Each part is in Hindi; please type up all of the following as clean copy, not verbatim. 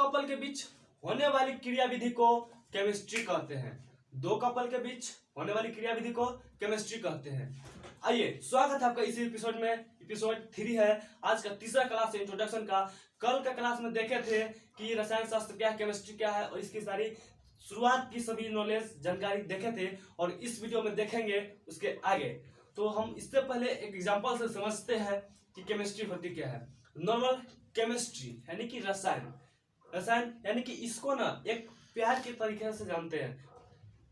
कपल के बीच होने वाली क्रियाविधि को केमिस्ट्री कहते हैं। दो कपल के बीच होने वाली क्रियाविधि को केमिस्ट्री कहते हैं। आइए, स्वागत है आपका इसी एपिसोड में। एपिसोड 3 है, आज का तीसरा क्लास है इंट्रोडक्शन का। कल का क्लास में देखे थे कि रसायन शास्त्र क्या है, केमिस्ट्री क्या है और इसकी सारी शुरुआत की सभी नॉलेज जानकारी देखे थे, और इस वीडियो में देखेंगे उसके आगे। तो हम इससे पहले एक एग्जांपल से समझते हैं कि केमिस्ट्री होती क्या है। नॉर्मल केमिस्ट्री यानी कि रसायन, रसायन यानी कि इसको ना एक प्यार के तरीके से जानते हैं,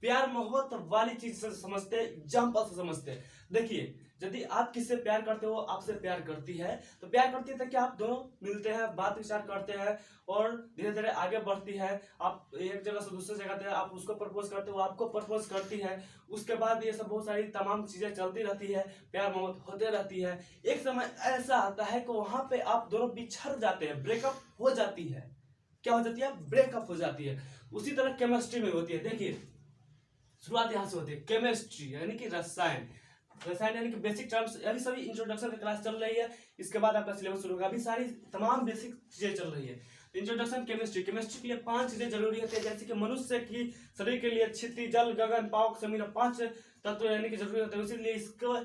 प्यार मोहब्बत वाली चीज से समझते हैं, एग्जाम्पल से समझते हैं। देखिए, यदि आप किससे प्यार करते हो, आपसे प्यार करती है, तो प्यार करती है तो क्या आप दोनों मिलते हैं, बात विचार करते हैं और धीरे धीरे आगे बढ़ती है। आप एक जगह से दूसरी जगह आप उसको प्रपोज करते हो, आपको प्रपोज करती है। उसके बाद ये सब बहुत सारी तमाम चीजें चलती रहती है, प्यार मोहब्बत होते रहती है। एक समय ऐसा आता है कि वहां पे आप दोनों बिछड़ जाते हैं, ब्रेकअप हो जाती है। क्या हो जाती है? ब्रेकअप हो जाती है। उसी तरह केमिस्ट्री में होती है। देखिए, शुरुआत यहाँ से होती है। केमिस्ट्री यानी कि रसायन, रसायन यानी कि बेसिक टर्म्स। अभी सभी इंट्रोडक्शन की क्लास चल रही है, इसके बाद आपका सिलेबस शुरू होगा। अभी सारी तमाम बेसिक चीजें चल रही है। इंट्रोडक्शन केमिस्ट्री, केमिस्ट्री के लिए 5 चीजें जरूरी होती है, जैसे कि मनुष्य की शरीर के लिए क्षिति, जल, गगन, पावक, जमीन, 5 तत्व यानी कि जरूरी होते हैं। इसीलिए इसको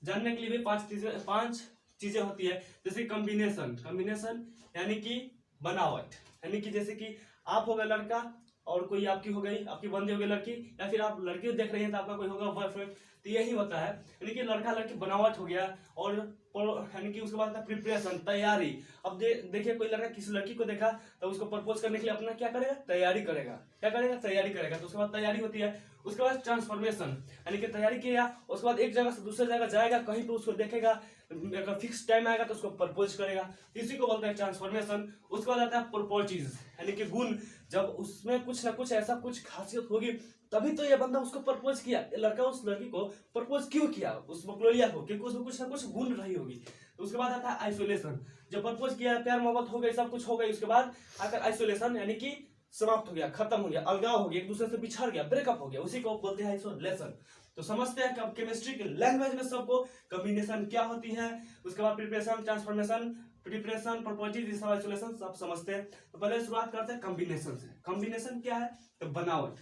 जानने के लिए भी 5 चीजें होती है, जैसे कॉम्बिनेशन। कॉम्बिनेशन यानी कि बनावट, यानी कि जैसे कि आप हो गए लड़का और कोई आपकी हो गई, आपकी बंदी हो गई लड़की, या फिर आप लड़की देख रही हैं तो आपका कोई होगा बॉयफ्रेंड। तो यही होता है, यानी कि लड़का लड़की बनावट हो गया। और यानी कि उसके बाद प्रिपरेशन, तैयारी। अब देखिए, कोई लड़का किसी लड़की को देखा तो उसको प्रपोज करने के लिए अपना क्या करेगा? तैयारी करेगा। क्या करेगा? तैयारी करेगा। तो उसके बाद तैयारी होती है। उसके बाद ट्रांसफॉर्मेशन, यानी कि तैयारी किया, उसके बाद एक जगह से दूसरी जगह जाएगा, कहीं पे उसको देखेगा, अगर फिक्स टाइम आएगा तो उसको प्रपोज करेगा, इसी को बोलते हैं ट्रांसफॉर्मेशन। उसके बाद आता है प्रॉपर्टीज, यानी कि गुण। जब उसमें कुछ ना कुछ ऐसा कुछ खासियत होगी तभी तो ये बंदा उसको प्रपोज किया, लड़का उस लड़की को प्रपोज क्यों किया, उस बकलोलिया को, क्योंकि उसमें कुछ ना कुछ गुण रही होगी। तो उसके बाद आता है आइसोलेशन। जब प्रपोज किया, प्यार मोहब्बत हो गई, सब कुछ हो गई, उसके बाद आकर आइसोलेशन यानी कि समाप्त हो गया, खत्म हो गया, अलगाव हो गया, एक दूसरे से बिछड़ गया, ब्रेकअप हो गया, उसी को बोलते हैं आइसोलेशन। तो समझते हैं कि केमिस्ट्री के लैंग्वेज में सबको कॉम्बिनेशन क्या होती है, उसके बाद preparation, transformation, preparation, properties, isolation सब समझते हैं। तो पहले शुरुआत करते हैं कॉम्बिनेशन से। कॉम्बिनेशन क्या है? तो बनावट।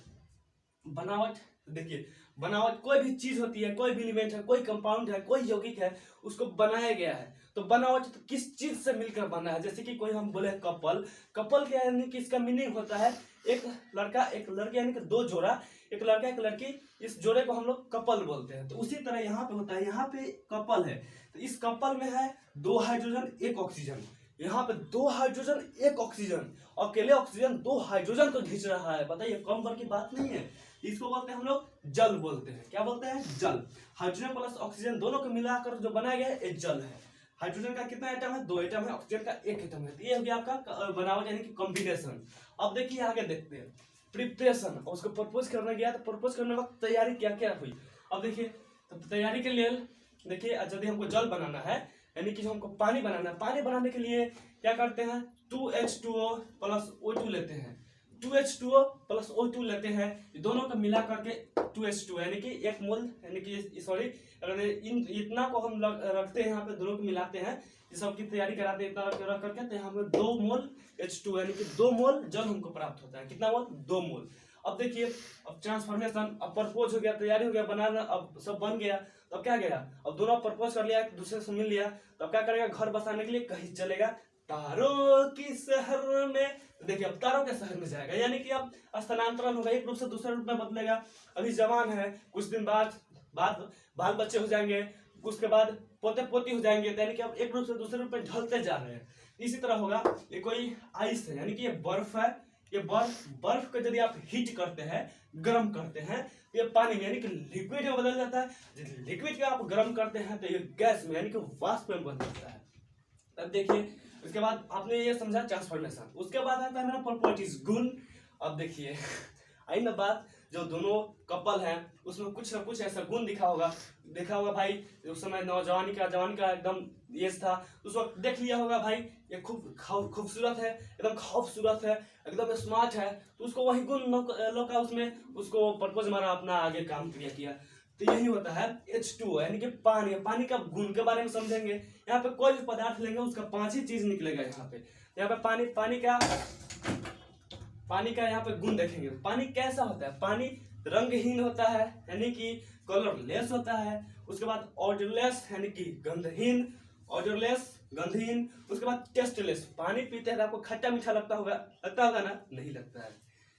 बनावट, देखिए, बनावट कोई भी चीज होती है, कोई भी एलिमेंट है, कोई कंपाउंड है, कोई यौगिक है, उसको बनाया गया है। तो बनावट तो किस चीज से मिलकर बना है? जैसे कि कोई हम बोले कपल, कपल क्या यानी कि इसका मीनिंग होता है एक लड़का एक लड़की, यानी कि 2 जोड़ा, एक लड़का एक लड़की, इस जोड़े को हम लोग कपल बोलते हैं। तो उसी तरह यहाँ पे होता है, यहाँ पे कपल है तो इस कपल में है 2 हाइड्रोजन 1 ऑक्सीजन। यहाँ पे 2 हाइड्रोजन 1 ऑक्सीजन, अकेले ऑक्सीजन 2 हाइड्रोजन को खींच रहा है। बताइए, कम बड़ की बात नहीं है। इसको बोलते हैं हम लोग जल बोलते हैं। क्या बोलते हैं? जल। हाइड्रोजन प्लस ऑक्सीजन दोनों को मिलाकर जो बनाया गया है, ये जल है। हाइड्रोजन का कितना एटम है? 2 एटम है। ऑक्सीजन का 1 एटम है। ये हो गया आपका बनावट यानी कि कॉम्बिनेशन। अब देखिए, आगे देखते हैं प्रिपरेशन। उसको प्रपोज करने गया तो प्रपोज करने वक्त तैयारी क्या क्या हुई। अब देखिए, तो तैयारी के लिए देखिए, यदि हमको जल बनाना है यानी कि हमको पानी बनाना है, पानी बनाने के लिए क्या करते हैं? 2H2O प्लस O2 लेते हैं। 2H2O प्लस O2 लेते हैं, दोनों को मिला करके 2H2 यानी कि 1 मोल, यानी कि सॉरी, अगर इतना को हम रखते हैं यहाँ पे, दोनों को मिलाते हैं, ये सब की तैयारी कराते हैं, इतना रख करके, तो यहाँ पे 2 मोल H2 यानी कि 2 मोल जल हमको प्राप्त होता है। कितना मोल? 2 मोल। अब देखिए, अब ट्रांसफॉर्मेशन, अब प्रपोज हो गया, तैयारी हो गया, बनाना, अब सब बन गया। तो अब क्या गया? अब दोनों प्रपोज कर लिया, एक दूसरे से मिल लिया, तो अब क्या करेगा? घर बसाने के लिए कहीं चलेगा, तारों की शहर में। तो देखिए, अब तारों के शहर में जाएगा, यानी कि अब स्थानांतरण होगा, एक रूप से दूसरे रूप में बदलेगा। अभी जवान है, कुछ दिन बाद बाल बच्चे हो जाएंगे, उसके बाद पोते पोती हो जाएंगे, यानी कि अब एक रूप से दूसरे रूप में ढलते जा रहे हैं। इसी तरह होगा, ये कोई आइस है, यानी कि ये बर्फ है। ये बर्फ को यदि आप हीट करते हैं, गर्म करते हैं, तो ये पानी में यानी कि लिक्विड में बदल जाता है। लिक्विड को आप गर्म करते हैं तो ये गैस में यानी कि वाष्प में बदल जाता है। अब देखिए, उसके बाद आपने ये समझा ट्रांसफॉर्मेशन। उसके बाद आता है मेरा प्रॉपर्टीज, गुण। अब देखिए, आई ना बात, जो दोनों कपल हैं उसमें कुछ ना कुछ ऐसा गुण देखा होगा भाई। उस समय जवानी का एकदम एज था, उस वक्त देख लिया होगा भाई, ये खूबसूरत है, एकदम खूबसूरत है, एकदम स्मार्ट है, तो उसको वही गुण लौका, उसमें उसको प्रपोज मारा, अपना आगे काम किया। तो यही होता है H2O यानी कि पानी। पानी का गुण के बारे में समझेंगे। यहाँ पे कोई भी पदार्थ लेंगे, उसका 5 ही चीज निकलेगा। यहाँ पे पानी का पानी का यहाँ पे गुण देखेंगे। पानी कैसा होता है? पानी रंगहीन होता है यानी कि कलरलेस होता है। उसके बाद ऑडरलेस यानी कि गंधहीन, ऑडरलेस गंधहीन। उसके बाद टेस्टलेस, पानी पीते हैं तो आपको खट्टा मीठा लगता होगा ना? नहीं लगता है,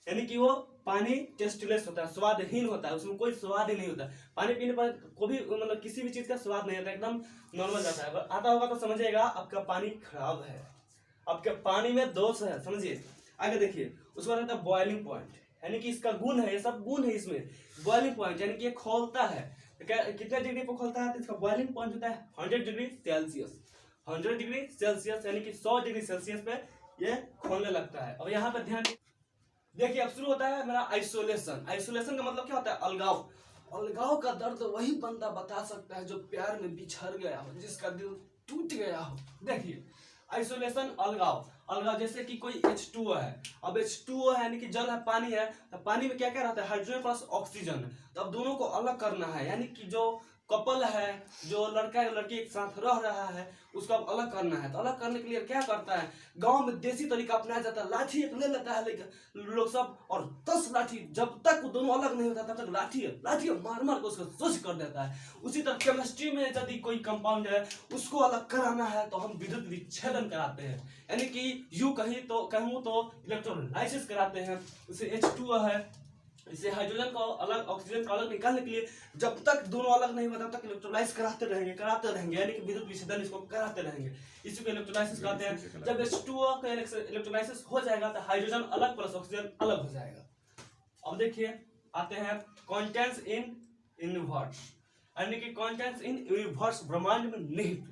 यानी कि वो पानी टेस्टलेस होता है, स्वादहीन होता है, उसमें कोई स्वाद ही नहीं होता। पानी पीने पर कोई भी मतलब किसी भी चीज का स्वाद नहीं आता, एकदम नॉर्मल जाता है। अगर आता होगा तो समझिएगा आपका पानी खराब है, आपके पानी में दोष है, समझिए। आगे देखिए, उसके बाद आता है बॉइलिंग पॉइंट, यानी कि इसका गुण है, ये सब गुण है इसमें। बॉइलिंग पॉइंट यानी कि ये खोलता है, कितने डिग्री पर खोलता है? तो इसका बॉइलिंग पॉइंट होता है 100 डिग्री सेल्सियस। 100 डिग्री सेल्सियस यानी कि 100 डिग्री सेल्सियस पे ये खोलने लगता है। और यहाँ पे ध्यान देखिए, अब शुरू होता है मेरा आइसोलेशन। आइसोलेशन का मतलब क्या होता है? अलगाव। अलगाव का दर्द वही बंदा बता सकता है जो प्यार में बिछड़ गया हो, जिसका दिल टूट गया हो। देखिए, आइसोलेशन, अलगाव। अलगाव जैसे कि कोई H2O है, अब H2O है यानी कि जल है, पानी है, तो पानी में क्या क्या रहता है? Hydrogen plus oxygen. तो अब दोनों को अलग करना है, यानी कि जो कपल है, जो लड़का या लड़की एक साथ रह रहा है, उसको अब अलग करना है। तो अलग करने के लिए क्या करता है? गांव में देसी तरीका अपनाया जाता है, लाठी एक ले लेता है लेकर लोग सब, और 10 लाठी, जब तक वो दोनों अलग नहीं होता तब तक लाठी मार मार कर उसको सोच कर देता है। उसी तरह केमिस्ट्री में यदि कोई कंपाउंड है उसको अलग कराना है तो हम विद्युत विच्छेदन कराते हैं, यानी कि यूं कहूँ तो इलेक्ट्रोलाइसिस कराते हैं। उसे H2O है, इसे हाइड्रोजन को अलग, ऑक्सीजन को अलग निकालने के लिए जब तक दोनों अलग नहीं होता तब तक इलेक्ट्रोलाइज कराते रहेंगे, यानी कि विद्युत विच्छेदन इसको कराते रहेंगे। इसी को इलेक्ट्रोलाइसिस कहते हैं। जब H2O का इलेक्ट्रोलाइसिस हो जाएगा तो हाइड्रोजन अलग प्लस ऑक्सीजन अलग हो जाएगा। अब देखिए, आते हैं कंटेंट्स इन यूनिवर्स, यानी कि कंटेंट्स इन यूनिवर्स, ब्रह्मांड में निहित।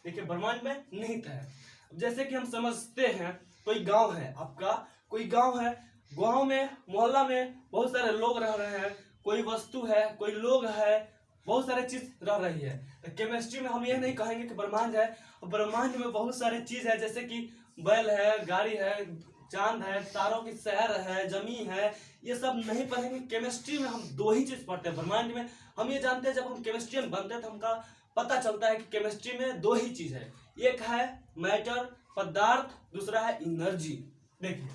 देखिए, ब्रह्मांड में निहित है। जैसे कि हम समझते हैं, कोई गांव है, आपका कोई गांव है, गांव में, मोहल्ला में बहुत सारे लोग रह रहे हैं, कोई वस्तु है, कोई लोग है, बहुत सारे चीज रह रही है। तो केमिस्ट्री में हम ये नहीं कहेंगे कि ब्रह्मांड है, ब्रह्मांड में बहुत सारे चीज है, जैसे कि बैल है, गाड़ी है, चांद है, तारों की शहर है, जमीन है, ये सब नहीं पढ़ेंगे। केमिस्ट्री में हम 2 ही चीज पढ़ते हैं ब्रह्मांड में। हम ये जानते हैं, जब हम केमिस्ट्रियन बनते हैं तो हमका पता चलता है कि केमिस्ट्री में 2 ही चीज है, एक है मैटर पदार्थ, दूसरा है एनर्जी। देखिए,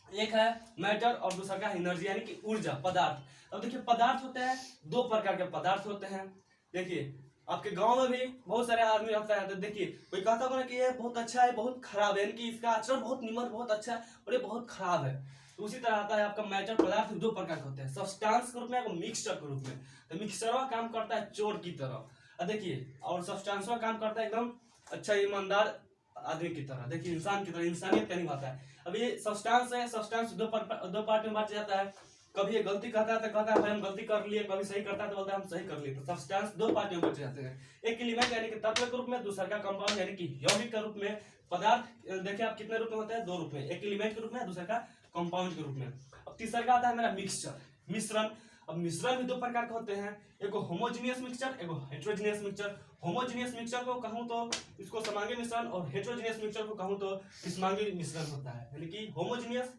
एक है मैटर और दूसरा का एनर्जी यानी कि ऊर्जा, पदार्थ। अब देखिए, पदार्थ होते हैं 2 प्रकार के पदार्थ होते हैं। देखिए, आपके गांव में भी बहुत सारे आदमी रहता है, तो देखिए कोई कहता होगा कि ये बहुत अच्छा है, बहुत खराब है, यानी कि इसका आचरण बहुत निमन, बहुत अच्छा है, और ये बहुत खराब है। तो उसी तरह आता है आपका मैटर, पदार्थ 2 प्रकार के होते हैं, सब्सटेंस के रूप में और मिक्सचर के रूप में। तो मिक्सचरवा काम करता है चोर की तरह, देखिए, और सब्सटेंसवा काम करता है एकदम अच्छा ईमानदार आदमी की तरह, देखिए इंसान की तरह, इंसानियत का निभाता है। अब ये सब्सटेंस है, सब्सटेंस 2 पार्ट में बांट जाता है। कभी ये गलती करता है तो कहता है भाई हम गलती कर लिए, कभी सही करता है तो बोलता है हम सही कर लिए। तो सब्सटेंस 2 पार्ट में बांट जाते हैं, एक एलिमेंट यानी कि तत्व के रूप में, दूसरा का कंपाउंड यानी कि यौगिक के रूप में। पदार्थ देखिए आप कितने रूप में होते हैं? 2 रूप में, एक एलिमेंट के रूप में, दूसरा का कंपाउंड के रूप में। अब तीसरा का आता है मेरा मिक्सचर, मिश्रण। अब मिश्रण भी 2 प्रकार के होते हैं, एक होमोजेनियस मिक्सचर, एक हेटेरोजेनियस मिक्सचर। होमोजेनियस मिक्सचर को कहूं तो इसको समांगी मिश्रण, और हेटेरोजेनियस मिक्सचर को कहूं तो विषमांगी मिश्रण होता है, यानी कि होमोजेनियस,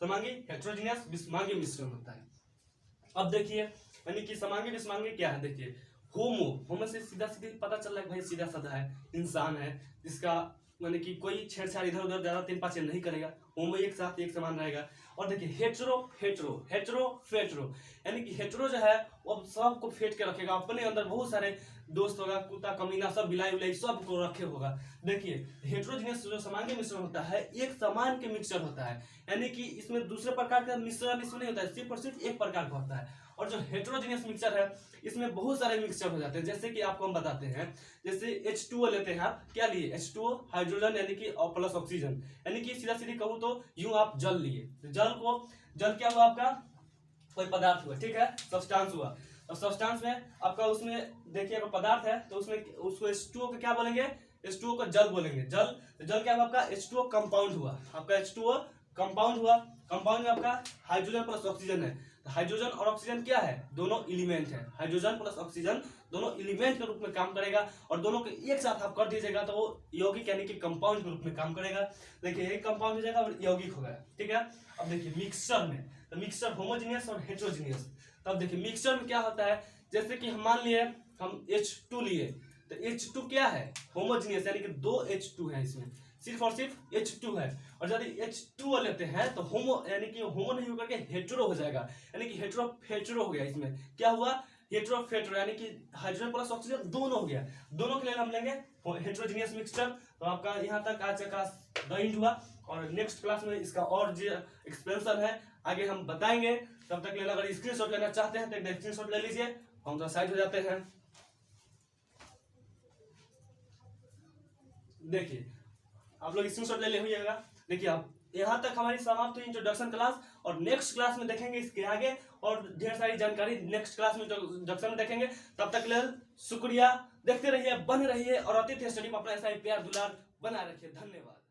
समांगी, हेटेरोजेनियस, विषमांगी मिश्रण होता है। अब देखिए, यानी कि समांगी विषमांगी क्या है? देखिए, होमो से सीधा सीधे पता चल रहा है भाई सीधा साधा है, इंसान है, जिसका यानी कि कोई छेड़छाड़ इधर उधर ज्यादा 3 5 नहीं करेगा, होमो एक साथ एक समान रहेगा। और देखिए, हेटेरो हेटेरो हेटेरो फेटरो, यानी कि हेटेरो जो है वो सबको फेट के रखेगा, अपने अंदर बहुत सारे दोस्त होगा, कुत्ता कमीना सब बिलाई उलाई सब को रखे होगा। देखिए, हेटेरोजेनियस जो समांगी मिश्रण होता है एक समान के मिक्सचर होता है, यानी कि इसमें दूसरे प्रकार का मिश्रण इसमें नहीं होता है, सिर्फ और सिर्फ एक प्रकार का होता है। और जो हेटेरोजेनियस मिक्सचर है इसमें बहुत सारे मिक्सचर हो जाते हैं, जैसे कि आपको हम बताते हैं। जैसे H2O लेते हैं आप, क्या लिए? H2O हाइड्रोजन यानी कि प्लस ऑक्सीजन, यानी कि सीधा सीधी कहूँ तो यूं आप जल लिए, जल क्या हुआ आपका? कोई पदार्थ हुआ, ठीक है, सब्सटेंस हुआ। अब सब्सटेंस में आपका उसमें देखिए अगर पदार्थ है तो उसमें उसको H2O को क्या बोलेंगे? H2O को जल बोलेंगे। जल क्या हुआ आपका? H2O कंपाउंड हुआ, आपका H2O कंपाउंड हुआ। कंपाउंड में आपका हाइड्रोजन प्लस ऑक्सीजन है, तो हाइड्रोजन और ऑक्सीजन क्या है? दोनों एलिमेंट है, हाइड्रोजन प्लस ऑक्सीजन दोनों एलिमेंट के रूप में काम करेगा, और दोनों को एक साथ आप कर दीजिएगा तो वो यौगिक यानी कि कंपाउंड के रूप में काम करेगा। देखिए, एक कंपाउंड हो जाएगा और यौगिक हो गया, ठीक है। अब देखिए मिक्सचर में, तो मिक्सचर होमोजेनियस और हेटेरोजेनियस। तब देखिए मिक्सचर में क्या होता है, जैसे कि हम मान लिए हम H2 लिए, तो H2 क्या है? होमोजेनियस, यानी कि 2 H2 है इसमें, सिर्फ और सिर्फ H2 है। और यदि H2O लेते हैं तो होमो यानी कि होमो नहीं होकर के हेटेरो हो जाएगा, यानी कि हेटेरो फेटेरो हो गया। इसमें क्या हुआ, हेटेरो फेटेरो यानी कि हाइड्रोजन प्लस ऑक्सीजन दोनों हो गया। दोनों के लिए हम लेंगे हेटेरोजीनियस मिक्सचर। तो आपका यहाँ तक आज का क्लास द एंड हुआ, और नेक्स्ट क्लास में इसका और जो एक्सपेंशन है आगे हम बताएंगे। तब तक लेना, अगर स्क्रीनशॉट लेना चाहते हैं तो स्क्रीनशॉट ले लीजिए, हम तो साइड हो जाते हैं। देखिए आप लोग स्क्रीनशॉट ले लीजिएगा। देखिए आप यहाँ तक हमारी समाप्त हुई इंट्रोडक्शन क्लास, और नेक्स्ट क्लास में देखेंगे इसके आगे और ढेर सारी जानकारी नेक्स्ट क्लास में इंट्रोडक्शन में देखेंगे। तब तक के लिए शुक्रिया, देखते रहिए, बने रहिए और अतिथि स्टडी में अपना ऐसा ही प्यार दुलार बना रखिए। धन्यवाद।